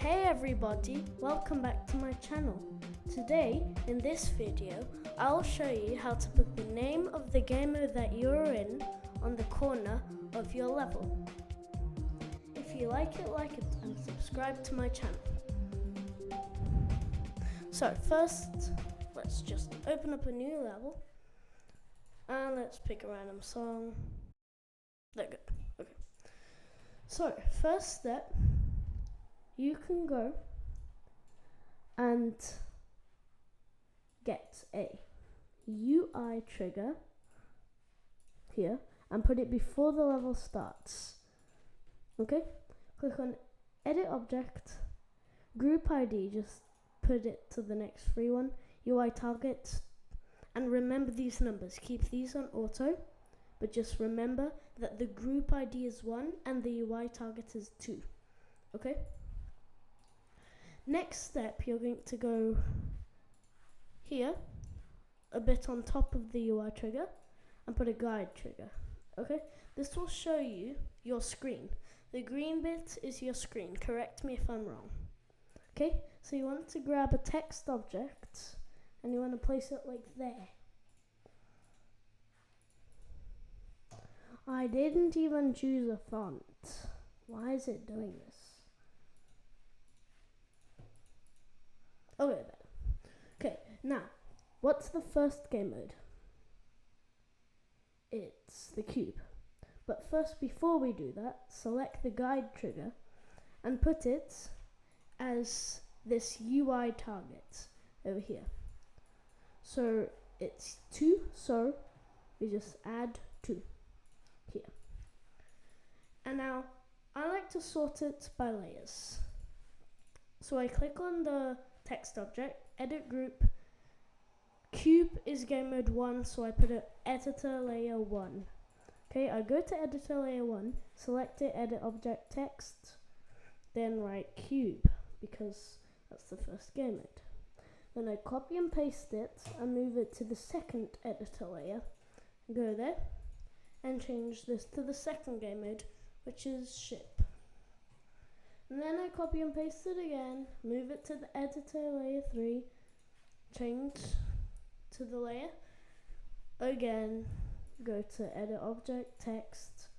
Hey everybody, welcome back to my channel. Today, in this video, I'll show you how to put the name of the game mode that you're in on the corner of your level. If you like it and subscribe to my channel. So first, let's just open up a new level and let's pick a random song. There we go. Okay. So, first step, you can go and get a UI trigger here and put it before the level starts. Okay? Click on Edit Object, Group ID, just put it to the next free one, UI Target, and remember these numbers. Keep these on auto, but just remember that the group ID is 1 and the UI target is 2. Okay? Next step, you're going to go here, a bit on top of the UI trigger, and put a guide trigger. Okay? This will show you your screen. The green bit is your screen. Correct me if I'm wrong. Okay? So you want to grab a text object, and you want to place it like there. I didn't even choose a font. Why is it doing this? Okay then. Okay, now, what's the first game mode? It's the cube. But first, before we do that, select the guide trigger and put it as this UI target over here. So it's 2, so we just add 2 here. And now, I like to sort it by layers. So I click on the text object, edit group, cube is game mode 1, so I put it editor layer 1. Okay, I go to editor layer 1, select it, edit object text, then write cube, because that's the first game mode. Then I copy and paste it and move it to the second editor layer, go there, and change this to the second game mode, which is ship. And then I copy and paste it again, move it to the editor layer 3, change to the layer, again, go to edit object, text,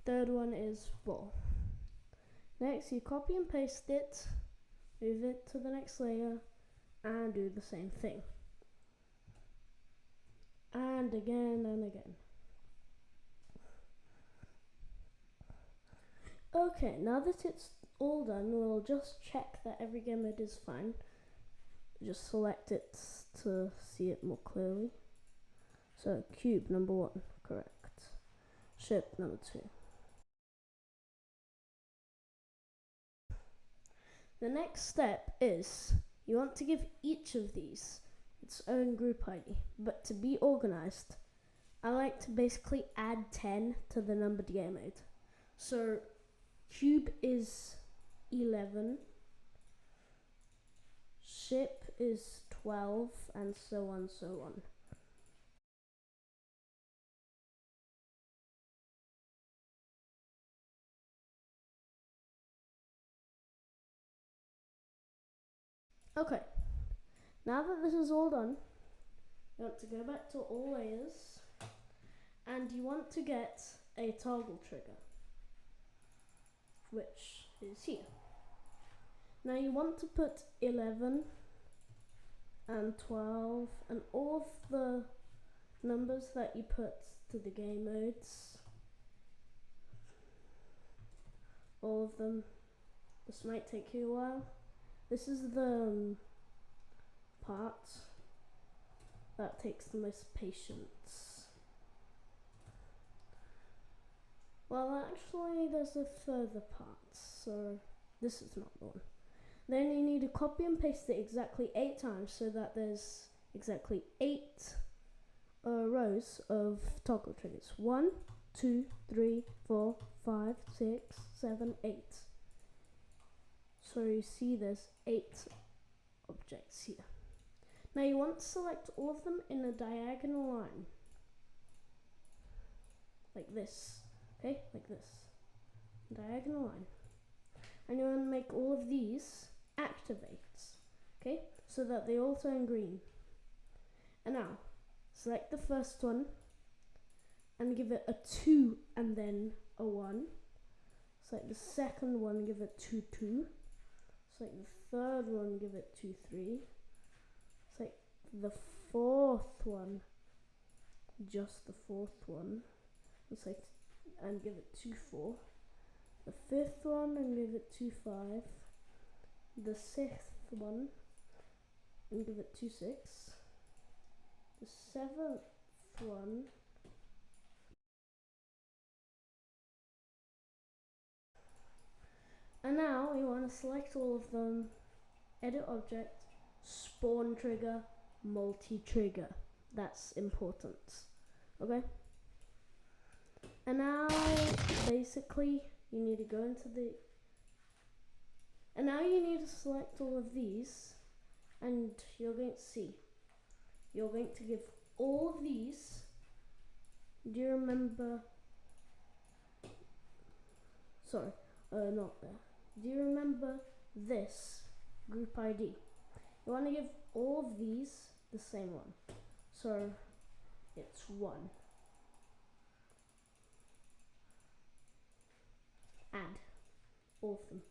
third one is ball. Next you copy and paste it, move it to the next layer, and do the same thing. And again and again. Okay, now that it's all done, we'll just check that every game mode is fine. Just select it to see it more clearly. So, cube number 1, correct. Ship number 2. The next step is, you want to give each of these its own group ID, but to be organized, I like to basically add 10 to the numbered game mode. So, cube is 11, ship is 12, and so on, so on. Okay, now that this is all done, you want to go back to all layers, and you want to get a toggle trigger, which is here. Now you want to put 11 and 12 and all of the numbers that you put to the game modes, all of them. This might take you a while. This is the part that takes the most patience. Well, actually, there's a further part, so this is not the one. Then you need to copy and paste it exactly 8 times so that there's exactly 8 rows of toggle triggers. 1, 2, 3, 4, 5, 6, 7, 8. So you see there's 8 objects here. Now you want to select all of them in a diagonal line. Like this. Okay, like this. Diagonal line. and you want to make all of these activates, okay, so that they all turn green. And now select the first one and give it a 2 and then a 1. Select the second one, give it 2 2. Select the third one, give it 2 3. Select the fourth one, just the fourth one, and give it 2 4. The fifth one and give it 2 5. The sixth one and give it 2 6. The seventh one and now you want to select all of them, edit object, spawn trigger, multi-trigger. That's important, okay? And now basically you need to go into the, and now you need to select all of these, and you're going to see, you're going to give all of these, do you remember, sorry, not there. Do you remember this group ID? You want to give all of these the same one. So it's 1. Add all of them.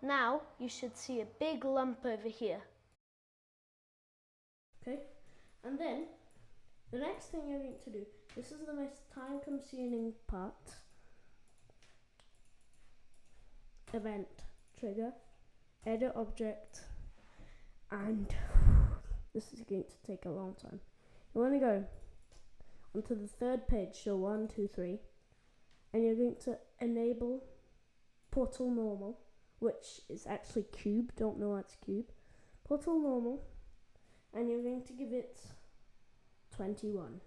Now you should see a big lump over here. Okay? And then the next thing you're going to do, this is the most time consuming part. Event trigger, edit object, and this is going to take a long time. You want to go onto the third page, so 1 2 3, and you're going to enable portal normal, which is actually cube, don't know what's cube, portal normal, and you're going to give it 21,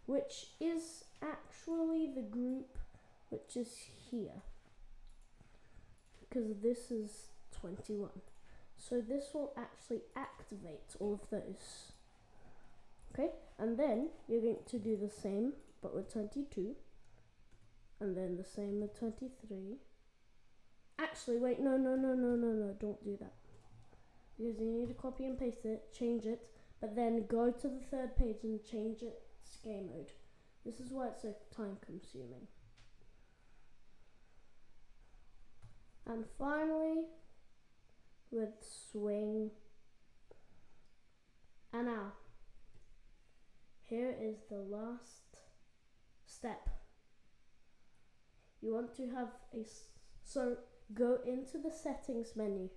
which is actually the group which is here, because this is 21. So this will actually activate all of those. Okay, and then you're going to do the same but with 22, and then the same with 23. Actually, wait, no, don't do that. Because you need to copy and paste it, change it, but then go to the third page and change it to Gamemode. This is why it's so time consuming. And finally, with swing. And now, here is the last step. You want to have so go into the settings menu,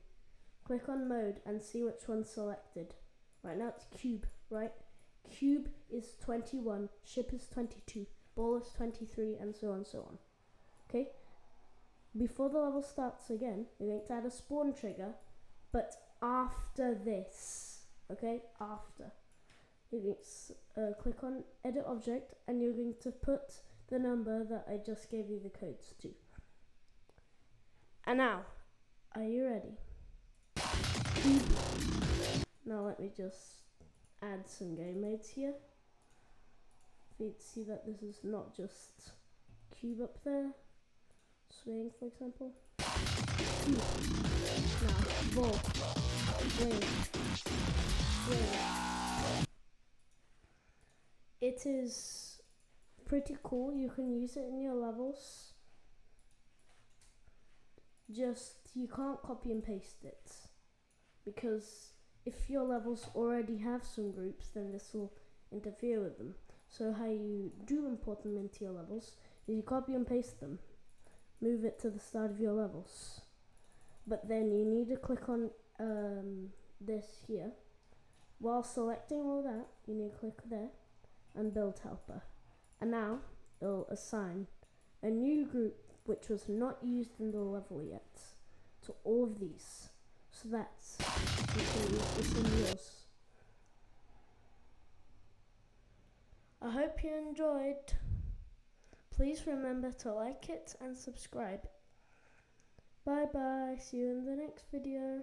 click on mode and see which one's selected. Right now it's cube, right? Cube is 21, ship is 22, ball is 23, and so on, so on. Okay? Before the level starts again, you're going to add a spawn trigger, but after this, okay? After. You're going to click on edit object, and you're going to put the number that I just gave you the codes to. And now, are you ready? Now let me just add some game modes here. For you to see that this is not just cube up there. Swing, for example. Now, ball. Swing. Swing. It is pretty cool. You can use it in your levels. Just, you can't copy and paste it. Because if your levels already have some groups, then this will interfere with them. So how you do import them into your levels is you copy and paste them. Move it to the start of your levels. But then you need to click on this here. While selecting all that, you need to click there and build helper. And now it'll assign a new group which was not used in the level yet to all of these. So that's you can use this in yours. I hope you enjoyed. Please remember to like it and subscribe. Bye bye, see you in the next video.